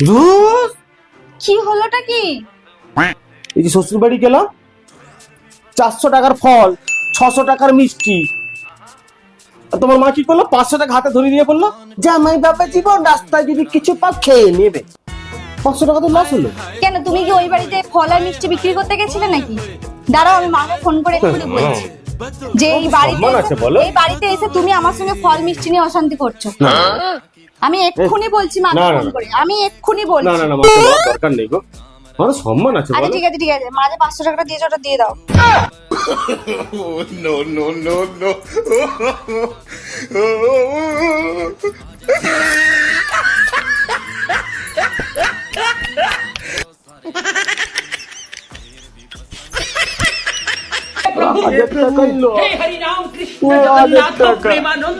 ধুস, কি হলোটা কি? এই যে শ্বশুর বাড়ি গেলাম, 400 টাকার ফল, 600 টাকার মিষ্টি, আর তোমার মা কি করলো, 500 টাকা হাতে ধরে দিয়ে বললো, জামাই বাবা জীবন রাস্তায় যদি কিছু পাও খেয়ে নেবে। 500 টাকা তো লস হলো। কেন, তুমি কি ওই বাড়িতে ফল আর মিষ্টি বিক্রি করতে গেছিলে নাকি? দাঁড়াও, আমি মাকে ফোন করে এক্ষুনি বলছি যে এই সম্মান আছে বলো? বাড়িতে এসে তুমি আমার সঙ্গে ফল মিষ্টি নিয়ে অশান্তি করছো। আমি এক্ষুনি বলছি মাকে না, না, ফোন না। করে, আমি এক্ষুনি না বলছি। না না, মাকে বলার দরকার নেই গো, আমার সম্মান আছে আচ্ছা বলো? ঠিক আছে ঠিক আছে, মা যে 500 টাকাটা দিয়েছো ওটা দিয়ে দাও। No, no, no, no. হাজার টাকা loss। हे हरि राम कृष्ण वो हाजत जगन्नाथ टाका। प्रेमानंद